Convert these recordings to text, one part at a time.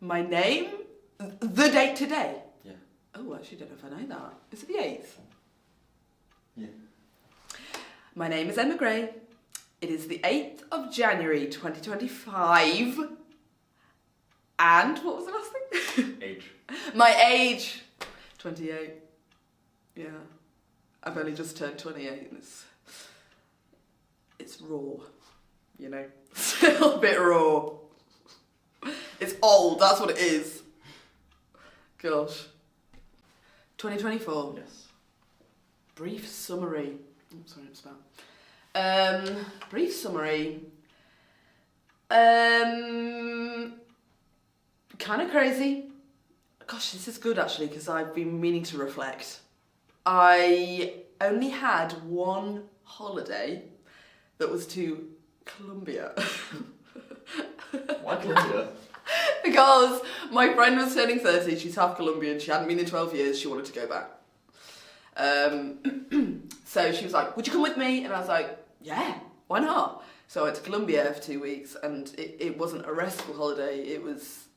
My name? The date today? Yeah. Oh, I actually don't know if I know that. Is it the 8th? Yeah. My name is Emma Gray. It is the 8th of January 2025. And what was the last thing? Age. My age. 28. Yeah. I've only just turned 28 and it's raw, you know? Still a bit raw. It's old, that's what it is. Gosh. 2024. Yes. Brief summary. Oh, sorry, I'm spelled. Brief summary. Kind of crazy. Gosh, this is good actually because I've been meaning to reflect. I only had one holiday that was to Colombia. Why Colombia? Because my friend was turning 30, she's half Colombian, she hadn't been in 12 years, she wanted to go back. So she was like, would you come with me? And I was like, yeah, why not? So I went to Colombia for 2 weeks and it wasn't a restful holiday, it was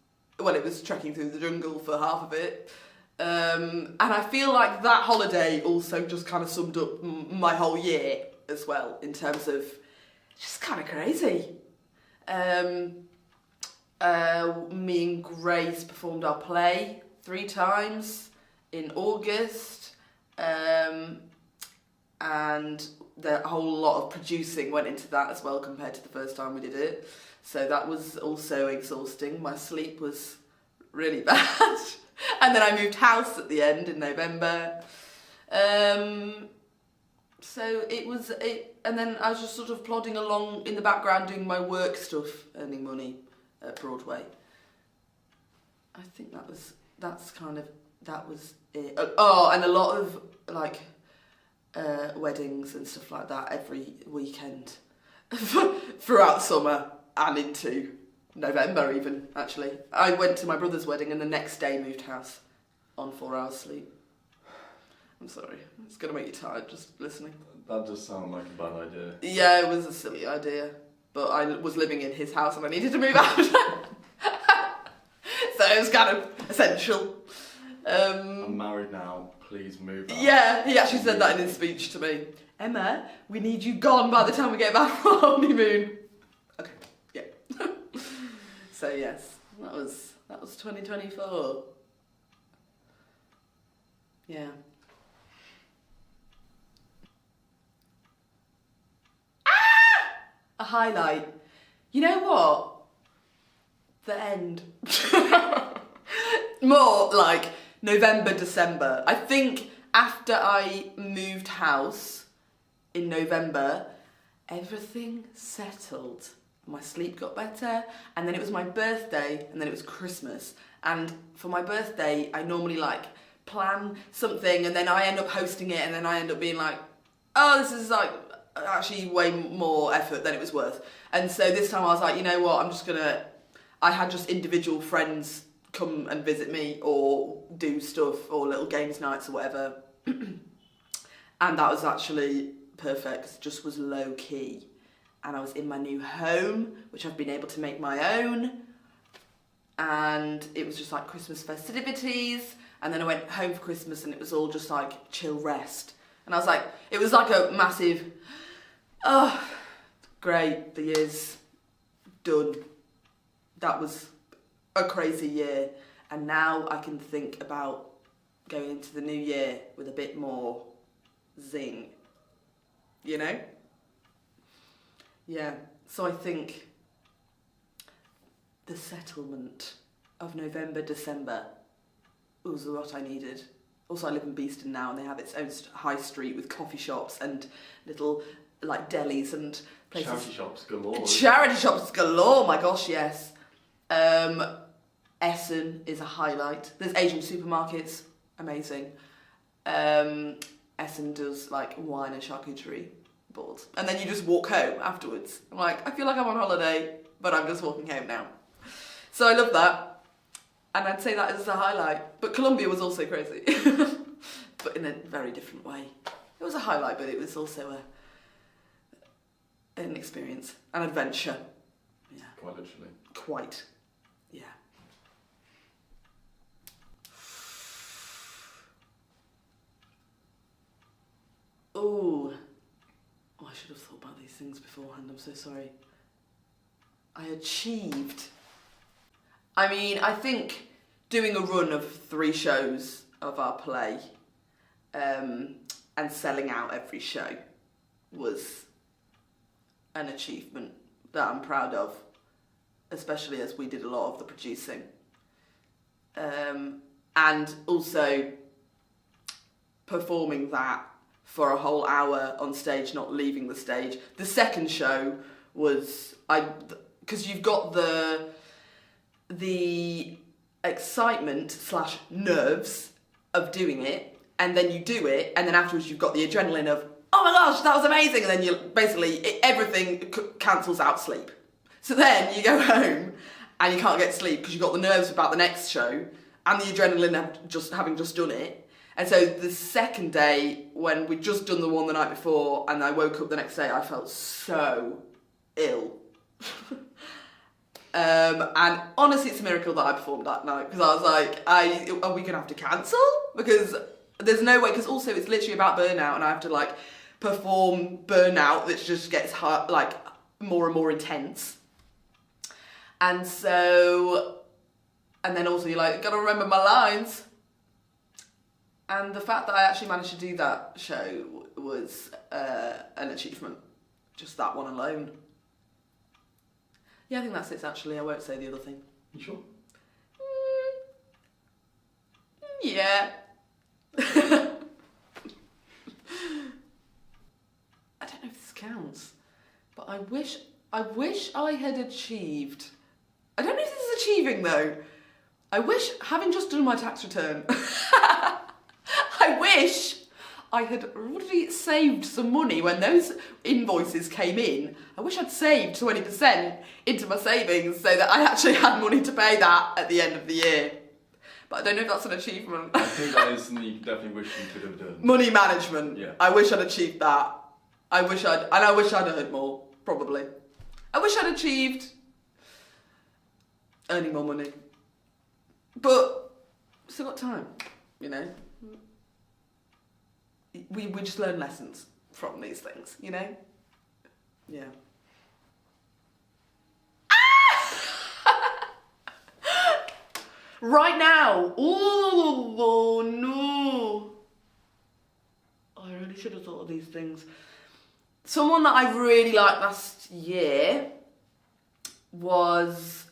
trekking through the jungle for half of it. And I feel like that holiday also just kind of summed up my whole year as well, in terms of just kind of crazy. Me and Grace performed our play 3 times in August, and the whole lot of producing went into that as well compared to the first time we did it. So that was also exhausting. My sleep was really bad. And then I moved house at the end in November. So and then I was just sort of plodding along in the background doing my work stuff, earning money at Broadway. I think that was it. Oh, and a lot of like weddings and stuff like that every weekend throughout summer and into November even, actually. I went to my brother's wedding and the next day moved house on 4 hours sleep. I'm sorry, it's going to make you tired just listening. That does sound like a bad idea. Yeah, it was a silly idea, but I was living in his house and I needed to move out. So it was kind of essential. I'm married now, please move out. Yeah, he actually said that in his speech to me. Emma, we need you gone by the time we get back from our honeymoon. Okay, yeah. So yes, that was 2024. Yeah. A highlight. You know what? The end. More like November, December. I think after I moved house in November, everything settled. My sleep got better, and then it was my birthday, and then it was Christmas. And for my birthday, I normally like plan something, and then I end up hosting it, and then I end up being like, oh, this is like actually way more effort than it was worth. And so this time I was like, you know what, I had just individual friends come and visit me or do stuff or little games nights or whatever. And that was actually perfect, just was low key. And I was in my new home, which I've been able to make my own. And it was just like Christmas festivities. And then I went home for Christmas and it was all just like chill rest. And I was like, it was like a massive, oh, great, the year's done. That was a crazy year. And now I can think about going into the new year with a bit more zing, you know? Yeah, so I think the settlement of November, December was what I needed. Also, I live in Beeston now and they have its own high street with coffee shops and little like delis and places. Charity shops galore. Charity shops galore, my gosh, yes. Essen is a highlight. There's Asian supermarkets, amazing. Essen does like wine and charcuterie boards. And then you just walk home afterwards. I'm like, I feel like I'm on holiday, but I'm just walking home now. So I love that. And I'd say that is a highlight. But Colombia was also crazy. But in a very different way. It was a highlight, but it was also an experience, an adventure. Yeah. Quite literally. Quite. Yeah. Oh, I should have thought about these things beforehand. I'm so sorry. I achieved. I mean, I think doing a run of 3 shows of our play and selling out every show was an achievement that I'm proud of, especially as we did a lot of the producing. And also performing that for a whole hour on stage, not leaving the stage. The second show was, because you've got the excitement / nerves of doing it, and then you do it, and then afterwards you've got the adrenaline of, oh my gosh, that was amazing, and then you basically, everything cancels out sleep. So then you go home and you can't get sleep because you've got the nerves about the next show and the adrenaline of having just done it. And so the second day, when we'd just done the one the night before and I woke up the next day, I felt so ill. And honestly, it's a miracle that I performed that night, because I was like, are we going to have to cancel? Because there's no way, because also it's literally about burnout, and I have to like perform burnout that just gets hard, like more and more intense. And so, and then also you're like, gotta remember my lines. And the fact that I actually managed to do that show was an achievement. Just that one alone. Yeah, I think that's it actually. I won't say the other thing. You sure? Yeah. I don't know if this counts, but I wish I had achieved. I don't know if this is achieving though. I wish, having just done my tax return, I wish I had already saved some money when those invoices came in. I wish I'd saved 20% into my savings so that I actually had money to pay that at the end of the year. But I don't know if that's an achievement. I think that is something you definitely wish you could have done. Money management. Yeah. I wish I'd achieved that. I wish I'd earned more, probably. I wish I'd achieved earning more money. But still got time, you know? We just learn lessons from these things, you know? Yeah. Right now. Oh no. I really should have thought of these things. Someone that I really liked last year was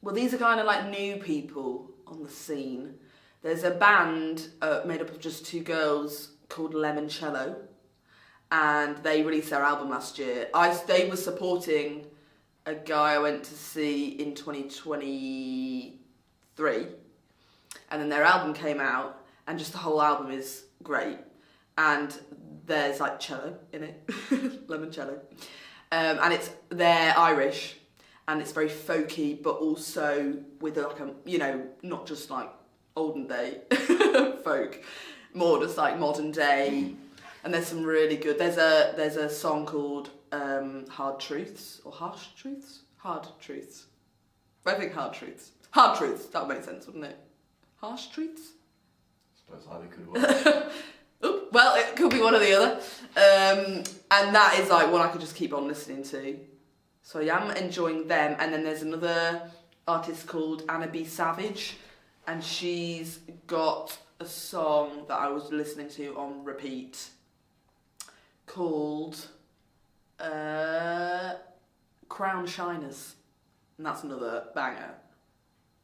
well, these are kind of like new people on the scene. There's a band made up of just 2 girls called Lemoncello, and they released their album last year. They were supporting a guy I went to see in 2023, and then their album came out, and just the whole album is great. And there's like cello in it, Lemoncello, and they're Irish, and it's very folky, but also with like a, you know, not just like olden day folk, more just like modern day. And there's some really good. There's a song called Hard Truths or Harsh Truths. Hard Truths. I think Hard Truths. Hard Truths. That would make sense, wouldn't it? Harsh Truths. I suppose either could work. Oop, well, it could be one or the other. And that is like one I could just keep on listening to. So I am enjoying them. And then there's another artist called Anna B. Savage, and she's got a song that I was listening to on repeat called Crown Shiners, and that's another banger.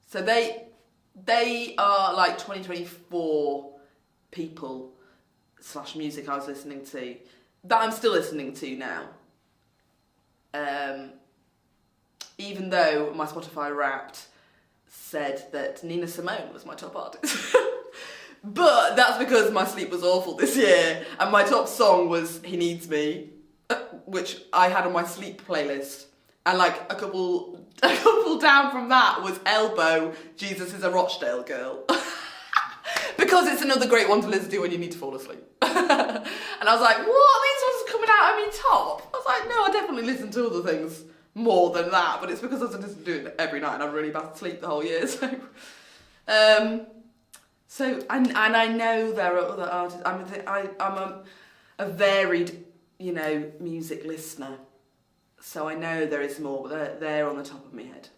So they are like 2024 people / music I was listening to that I'm still listening to now. Even though my Spotify Wrapped said that Nina Simone was my top artist. But that's because my sleep was awful this year, and my top song was He Needs Me, which I had on my sleep playlist. And like a couple down from that was Elbow, Jesus is a Rochdale Girl. Because it's another great one to listen to when you need to fall asleep. And I was like, what? These ones are coming out of me top? I was like, no, I definitely listen to other things more than that, but it's because I was listening to it every night and I'm really bad to sleep the whole year. So, and I know there are other artists. I'm a varied, music listener. So I know there is more, but they're on the top of my head.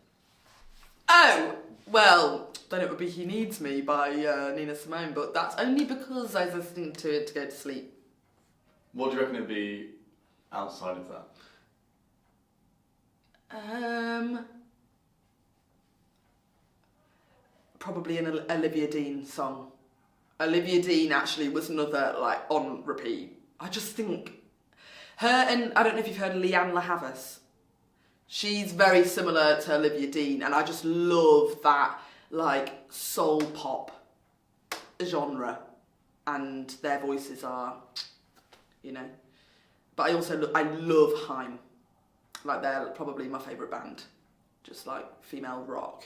Oh, well, then it would be He Needs Me by Nina Simone, but that's only because I was listening to it to go to sleep. What do you reckon it'd be outside of that? Probably an Olivia Dean song. Olivia Dean actually was another, on repeat. I just think her, and I don't know if you've heard of Leanne La Havas. She's very similar to Olivia Dean, and I just love that, soul pop genre. And their voices are, But I also I love Haim. They're probably my favourite band. Just female rock.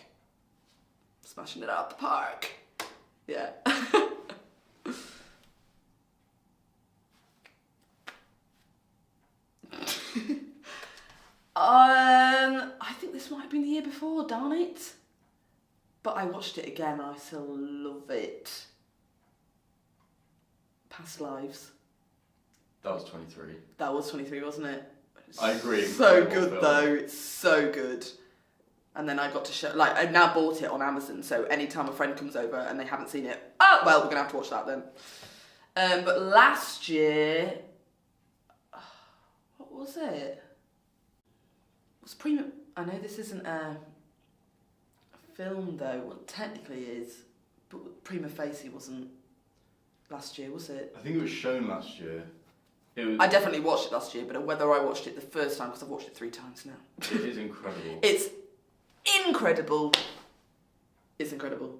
Smashing it out the park. Yeah. I think this might have been the year before, darn it. But I watched it again and I still love it. Past Lives. That was 23. That was 23, wasn't it? I agree. So good film. Though, it's so good. And then I got to show, I now bought it on Amazon, so anytime a friend comes over and they haven't seen it, oh, well, we're going to have to watch that then. But last year, what was it? I know this isn't a film though, well, technically it is, but Prima Facie wasn't last year, was it? I think it was shown last year. I definitely watched it last year, but whether I watched it the first time, because I've watched it 3 times now. It is incredible. It's incredible. It's incredible.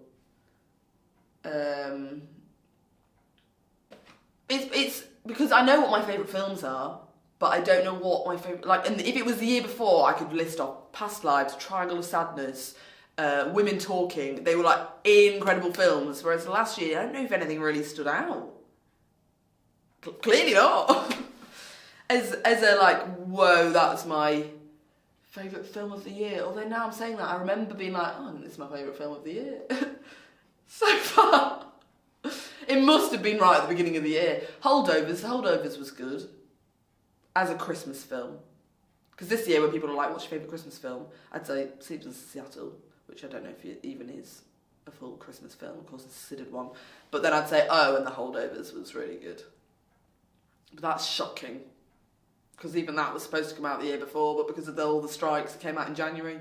It's because I know what my favourite films are, but I don't know what my favourite... and if it was the year before, I could list off Past Lives, Triangle of Sadness, Women Talking. They were, incredible films, whereas last year, I don't know if anything really stood out. Clearly not. as whoa, that was my favourite film of the year. Although now I'm saying that, I remember being I think this is my favourite film of the year. So far. It must have been right at the beginning of the year. Holdovers was good. As a Christmas film. Because this year when people are what's your favourite Christmas film? I'd say Sleepless in Seattle, which I don't know if it even is a full Christmas film. Of course, it's a considered one. But then I'd say, and The Holdovers was really good. But that's shocking. Because even that was supposed to come out the year before, but because of all the strikes, it came out in January.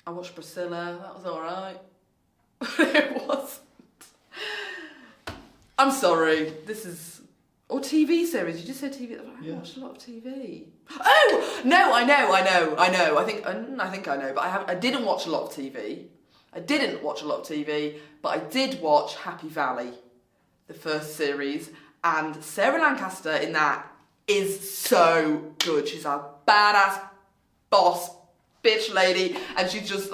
I watched Priscilla, that was alright. It wasn't. I'm sorry, this is... Or TV series, you just said TV. I watched a lot of TV. Oh! No, I know. I think I know, but I didn't watch a lot of TV. But I did watch Happy Valley, the first series, and Sarah Lancaster in that is so good. She's a badass boss bitch lady, and she's just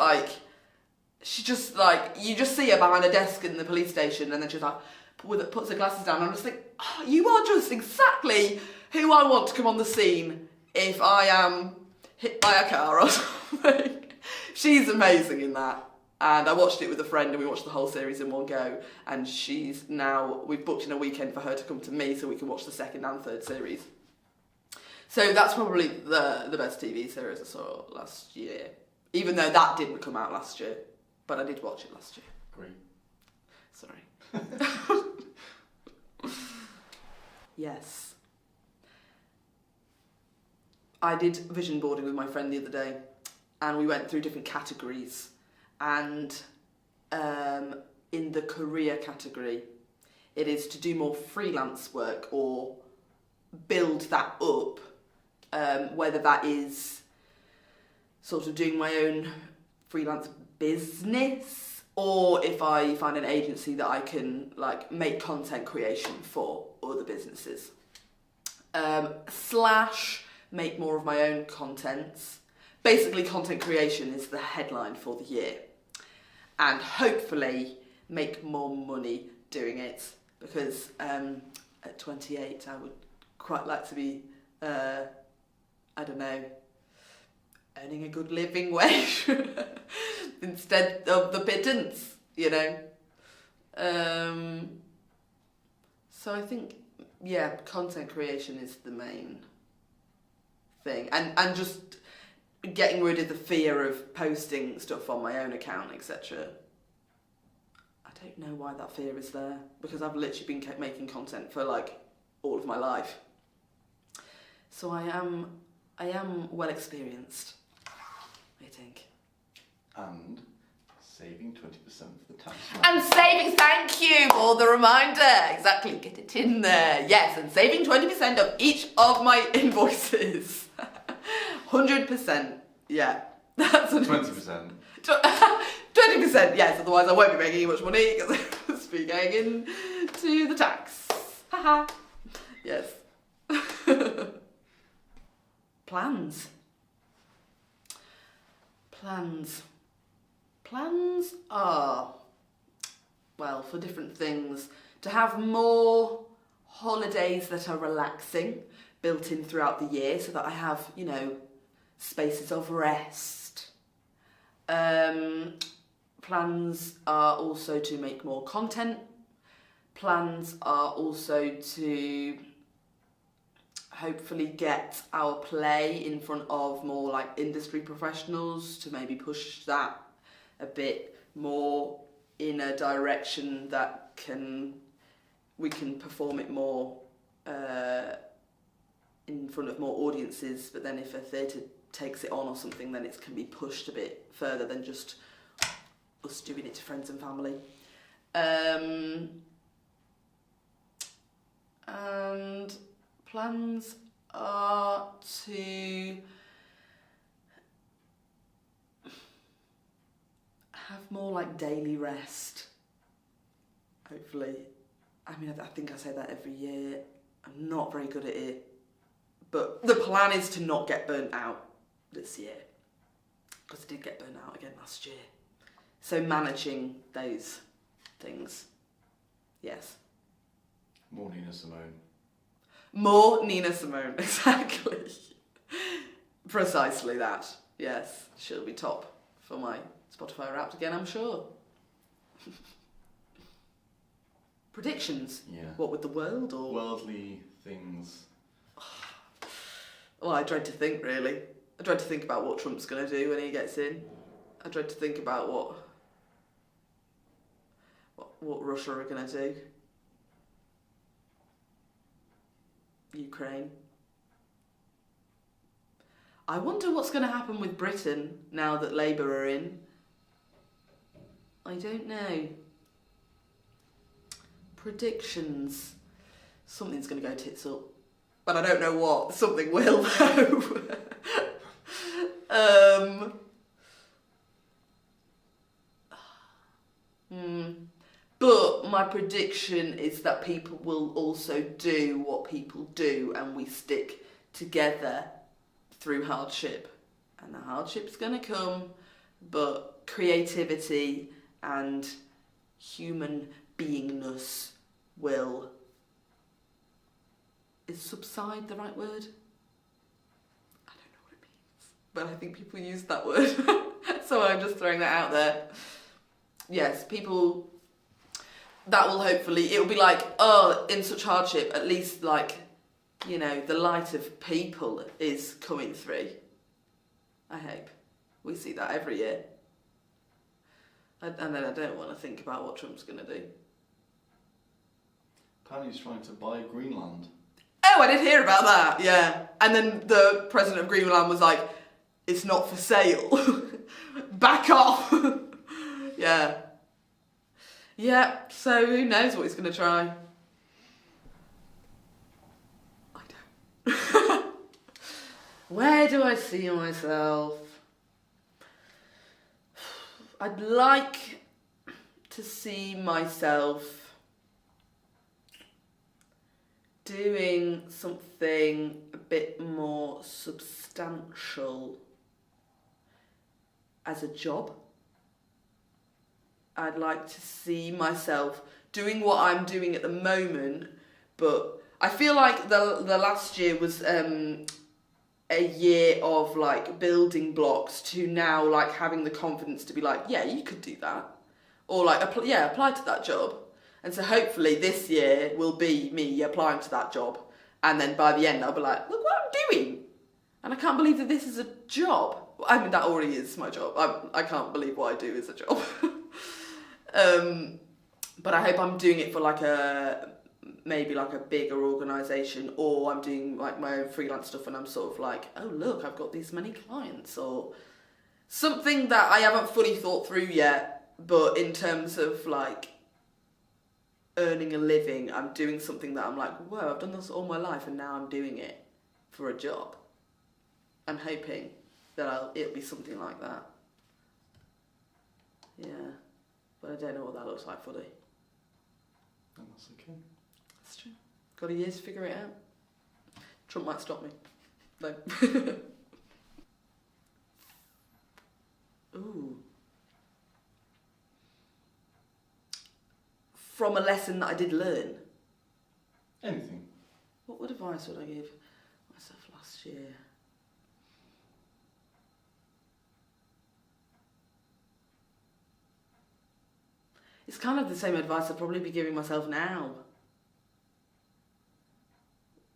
you just see her behind a desk in the police station, and then she's puts her glasses down, and I'm just like, you are just exactly who I want to come on the scene if I am hit by a car or something. She's amazing in that. And I watched it with a friend, and we watched the whole series in one go. And we've booked in a weekend for her to come to me so we can watch the second and third series. So that's probably the best TV series I saw last year. Even though that didn't come out last year. But I did watch it last year. Great. Sorry. Yes. I did vision boarding with my friend the other day, and we went through different categories. And in the career category, it is to do more freelance work or build that up, whether that is sort of doing my own freelance business, or if I find an agency that I can make content creation for other businesses, / make more of my own contents. Basically, content creation is the headline for the year, and hopefully make more money doing it, because at 28 I would quite like to be earning a good living wage. instead of the pittance, you know. So I think, yeah, content creation is the main thing, and just getting rid of the fear of posting stuff on my own account, etc. I don't know why that fear is there, because I've literally been making content for like all of my life. So I am well experienced, I think. And saving 20% of the tax. And saving, thank you for the reminder. Exactly, get it in there. Yes, and saving 20% of each of my invoices. 100%, yeah. That's 20%. 20%, yes, otherwise I won't be making much money because I must be going into the tax. Haha. Yes. Plans. Plans are, well, for different things. To have more holidays that are relaxing built in throughout the year so that I have, you know, spaces of rest. Plans are also to make more content. Plans are also to hopefully get our play in front of more like industry professionals, to maybe push that a bit more in a direction that we can perform it more in front of more audiences. But then if a theatre takes it on or something, then it can be pushed a bit further than just us doing it to friends and family. And plans are to have more like daily rest, hopefully. I mean, I think I say that every year. I'm not very good at it, but the plan is to not get burnt out this year, because I did get burnt out again last year. So managing those things, yes. More Nina Simone. More Nina Simone, exactly. Precisely that, yes. She'll be top for my Spotify Wrapped again, I'm sure. Predictions? Yeah. What, with the world or? Worldly things. Well, I dread to think, really. I dread to think about what Trump's going to do when he gets in. I dread to think about what Russia are going to do. Ukraine. I wonder what's going to happen with Britain now that Labour are in. I don't know. Predictions. Something's going to go tits up. But I don't know what. Something will, though. But my prediction is that people will also do what people do, and we stick together through hardship. And the hardship's going to come, but creativity and human beingness will... Is subside the right word? I don't know what it means, but I think people use that word. So I'm just throwing that out there. Yes, people... That will hopefully... It'll be like, oh, in such hardship, at least, like, you know, the light of people is coming through. I hope. We see that every year. And then I don't want to think about what Trump's going to do. Apparently he's trying to buy Greenland. Oh, I did hear about that, yeah. And then the president of Greenland was like, it's not for sale. Back off. Yeah. Yeah, so who knows what he's going to try. I don't. Where do I see myself? I'd like to see myself doing something a bit more substantial as a job. I'd like to see myself doing what I'm doing at the moment, but I feel like the last year was a year of like building blocks to now like having the confidence to be like, yeah, you could do that, or like apply to that job. And so hopefully this year will be me applying to that job, and then by the end I'll be like, look what I'm doing, and I can't believe that this is a job. I mean, that already is my job. I can't believe what I do is a job. But I hope I'm doing it for like maybe like a bigger organisation, or I'm doing like my own freelance stuff and I'm sort of like, oh look, I've got these many clients, or something that I haven't fully thought through yet, but in terms of like earning a living, I'm doing something that I'm like, whoa, I've done this all my life and now I'm doing it for a job. I'm hoping that it'll be something like that. Yeah, but I don't know what that looks like fully. That's okay. That's true. Got a year to figure it out. Trump might stop me. No. Ooh. From a lesson that I did learn. Anything. What advice would I give myself last year? It's kind of the same advice I'd probably be giving myself now.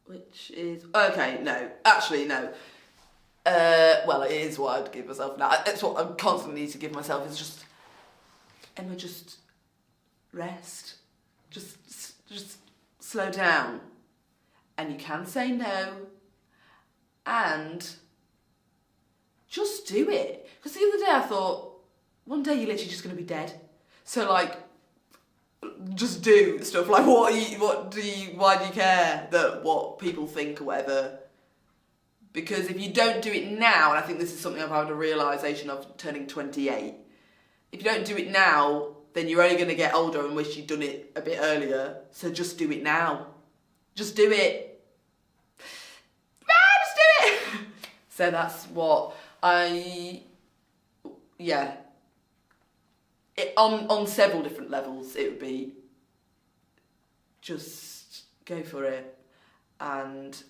Which is... Okay, no. Actually, no. Well, it is what I'd give myself now. It's what I constantly need to give myself, is just... Emma, just rest. Just slow down. And you can say no. And just do it. Because the other day I thought, one day you're literally just going to be dead. So like, just do stuff. Like, why do you care that what people think or whatever? Because if you don't do it now, and I think this is something I've had a realisation of turning 28, if you don't do it now, then you're only going to get older and wish you'd done it a bit earlier. So just do it now. Just do it. Just do it. So that's what on several different levels, it would be just go for it and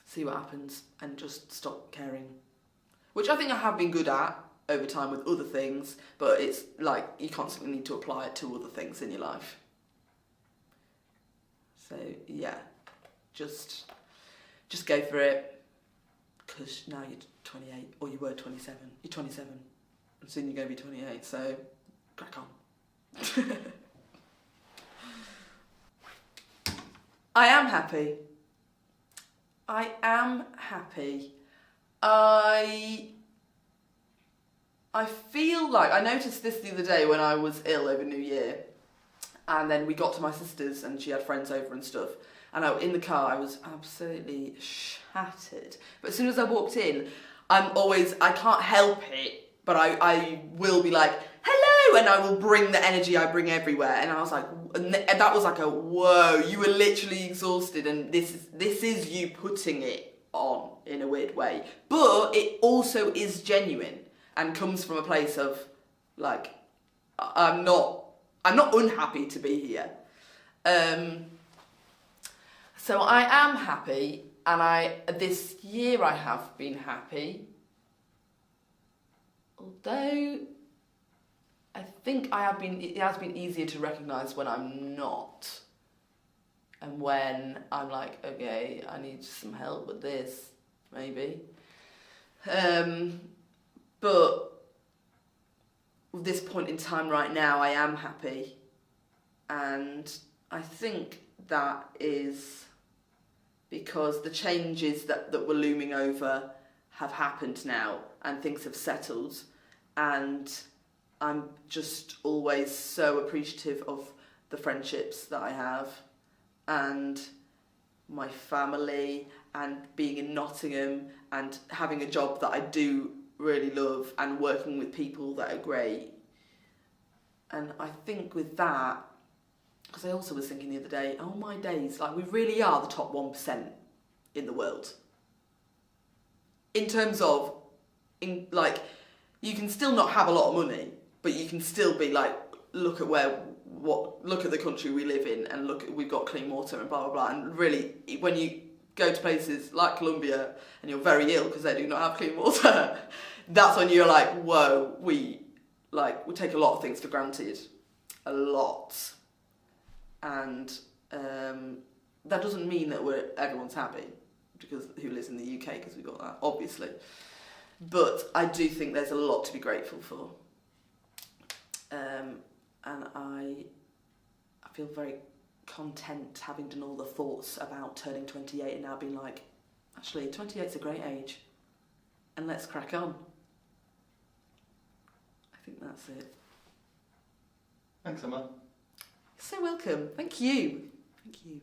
see what happens and just stop caring. Which I think I have been good at over time with other things, but it's like you constantly need to apply it to other things in your life. So yeah, just go for it, because now you're 28, or you were 27. You're 27, and soon you're going to be 28, so crack on. I am happy. I feel like, I noticed this the other day when I was ill over New Year, and then we got to my sister's and she had friends over and stuff, and in the car I was absolutely shattered. But as soon as I walked in, I can't help it, but I will be like, hello, and I will bring the energy I bring everywhere. And I was like, and that was like a, whoa, you were literally exhausted, and this is you putting it on in a weird way. But it also is genuine and comes from a place of like, I'm not unhappy to be here. So I am happy, and this year I have been happy. Although I think it has been easier to recognise when I'm not. And when I'm like, okay, I need some help with this, maybe. But with this point in time right now, I am happy. And I think that is because the changes that were looming over have happened now, and things have settled. And I'm just always so appreciative of the friendships that I have, and my family, and being in Nottingham, and having a job that I do really love, and working with people that are great. And I think with that, because I also was thinking the other day, oh my days, like we really are the top 1% in the world. In terms of, you can still not have a lot of money, but you can still be like, look at the country we live in, and we've got clean water and blah, blah, blah. And really, when you go to places like Colombia and you're very ill because they do not have clean water, that's when you're like, whoa, we take a lot of things for granted. A lot. And that doesn't mean that everyone's happy, because who lives in the UK, because we've got that, obviously. But I do think there's a lot to be grateful for. And I feel very content having done all the thoughts about turning 28 and now being like, actually, 28's a great age, and let's crack on. I think that's it. Thanks, Emma. You're so welcome. Thank you. Thank you.